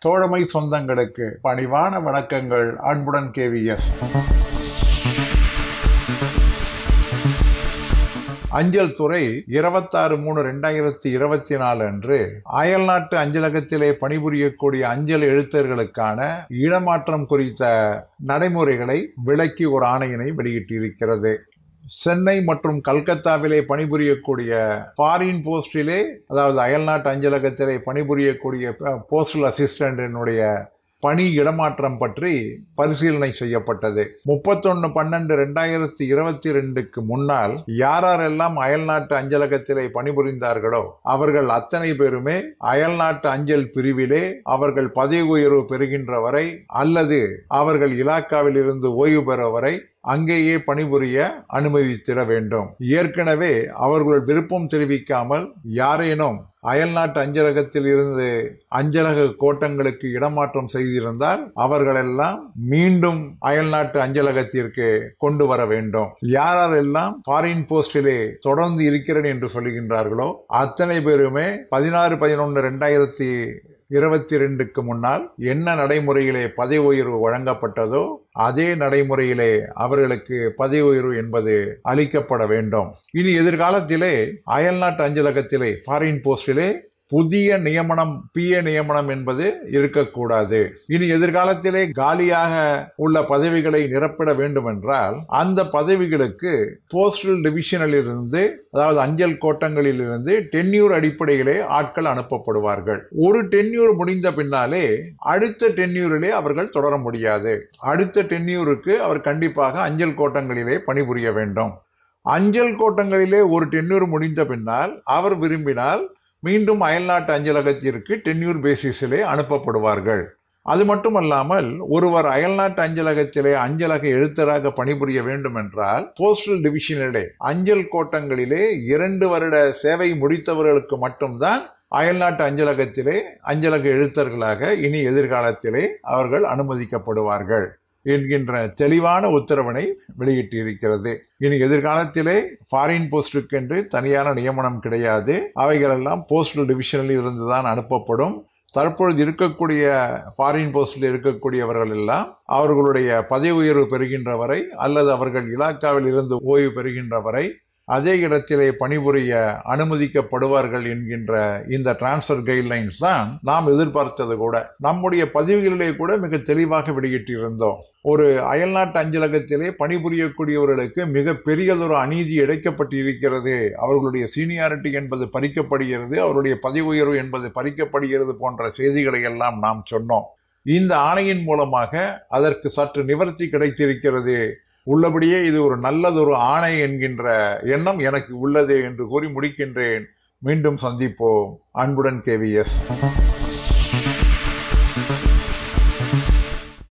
தோழமை சொந்தங்களுக்கு பணிவான வணக்கங்கள். அன்புடன் KVS. அஞ்சல் துறை 26/3/2024 அன்று அயல்நாட்டு அஞ்சலகத்திலே பணிபுரியக்கூடிய அஞ்சல் எழுத்தர்களுக்கான இடமாற்றம் குறித்த நடைமுறைகளை விளக்கி ஒரு ஆணையினை வெளியிட்டிருக்கிறது. சென்னை மற்றும் கல்கத்தாவிலே பணிபுரியக்கூடிய ஃபாரின் போஸ்டிலே, அதாவது அயல்நாட்டு அஞ்சலகத்திலே பணிபுரியக்கூடிய போஸ்டல் அசிஸ்டன்டினுடைய பணி இடமாற்றம் பற்றி பரிசீலனை செய்யப்பட்டது. 31/12/2022 முன்னால் யாரெல்லாம் அயல்நாட்டு அஞ்சலகத்திலே பணிபுரிந்தார்களோ அவர்கள் அத்தனை பேருமே அயல்நாட்டு அஞ்சல் பிரிவிலே அவர்கள் பதவி உயர்வு பெறுகின்ற வரை அல்லது அவர்கள் இலாக்காவில் இருந்து ஓய்வு பெற வரை அங்கேயே பணிபுரிய அனுமதித்திட வேண்டும். ஏற்கனவே அவர்கள் விருப்பம் தெரிவிக்காமல் யாரேனும் அயல்நாட்டு அஞ்சலகத்தில் இருந்து அஞ்சலக கோட்டங்களுக்கு இடமாற்றம் செய்திருந்தால் அவர்களெல்லாம் மீண்டும் அயல்நாட்டு அஞ்சலகத்திற்கு கொண்டு வர வேண்டும். யாரெல்லாம் ஃபாரின் போஸ்டிலே தொடர்ந்து இருக்கிறேன் என்று சொல்லுகின்றார்களோ அத்தனை பேருமே 16/11/2022 முன்னால் என்ன நடைமுறையிலே பதவி உயர்வு வழங்கப்பட்டதோ அதே நடைமுறையிலே அவர்களுக்கு பதவி உயர்வு என்பது அளிக்கப்பட வேண்டும். இனி எதிர்காலத்திலே அயல்நாட்டு அஞ்சலகத்திலே ஃபாரின் போஸ்டிலே புதிய நியமனம் PA நியமனம் என்பது இருக்கக்கூடாது. இனி எதிர்காலத்திலே காலியாக உள்ள பதவிகளை நிரப்பிட வேண்டும் என்றால் அந்த பதவிகளுக்கு போஸ்டல் டிவிஷனில் இருந்து, அதாவது அஞ்சல் கோட்டங்களில் இருந்து டென்யூர் அடிப்படையிலே ஆட்கள் அனுப்பப்படுவார்கள். ஒரு டென்யூர் முடிந்த பின்னாலே அடுத்த டென்யூரிலே அவர்கள் தொடர முடியாது. அடுத்த டென்யூருக்கு அவர் கண்டிப்பாக அஞ்சல் கோட்டங்களிலே பணிபுரிய வேண்டும். அஞ்சல் கோட்டங்களிலே ஒரு டென்யூர் முடிந்த பின்னால் அவர் விரும்பினால் மீண்டும் அயல்நாட்டு அஞ்சலகத்திற்கு டென்யூர் பேசிஸிலே அனுப்பப்படுவார்கள். அது மட்டுமல்லாமல் ஒருவர் அயல்நாட்டு அஞ்சலகத்திலே அஞ்சலக எழுத்தராக பணிபுரிய வேண்டும் என்றால் போஸ்டல் டிவிஷனிலே அஞ்சல் கோட்டங்களிலே 2 வருட சேவை முடித்தவர்களுக்கு மட்டும்தான் அயல்நாட்டு அஞ்சலகத்திலே அஞ்சலக எழுத்தர்களாக இனி எதிர்காலத்திலே அவர்கள் அனுமதிக்கப்படுவார்கள் என்கின்ற தெளிவான உத்தரவினை வெளியிட்டிருக்கிறது. இனி எதிர்காலத்திலே ஃபாரின் போஸ்டுக்கு என்று தனியான நியமனம் கிடையாது. அவைகளெல்லாம் போஸ்டல் டிவிஷனில் இருந்துதான் அனுப்பப்படும். தற்பொழுது இருக்கக்கூடிய ஃபாரின் போஸ்டில் இருக்கக்கூடியவர்கள் எல்லாம் அவர்களுடைய பதவி உயர்வு பெறுகின்ற வரை அல்லது அவர்கள் இலாக்காவில் இருந்து ஓய்வு பெறுகின்ற வரை அதே இடத்திலே பணிபுரிய அனுமதிக்கப்படுவார்கள் என்கின்ற இந்த டிரான்ஸ்பர் கைட்லைன்ஸ் தான் நாம் எதிர்பார்த்தது. கூட நம்முடைய பதிவுகளிலே கூட மிக தெளிவாக வெளியிட்டிருந்தோம். ஒரு அயல்நாட்டு அஞ்சலகத்திலே பணிபுரியக்கூடியவர்களுக்கு மிக பெரியதொரு அநீதி இழைக்கப்பட்டு இருக்கிறது, அவர்களுடைய சீனியாரிட்டி என்பது பறிக்கப்படுகிறது, அவருடைய பதவி உயர்வு என்பது பறிக்கப்படுகிறது போன்ற செய்திகளை எல்லாம் நாம் சொன்னோம். இந்த ஆணையின் மூலமாக அதற்கு சற்று நிவர்த்தி கிடைத்திருக்கிறது. உள்ளபடியே இது ஒரு நல்லதொரு ஆணை என்கின்ற எண்ணம் எனக்கு உள்ளது என்று கூறி முடிக்கின்றேன். மீண்டும் சந்திப்போம். அன்புடன் KVS.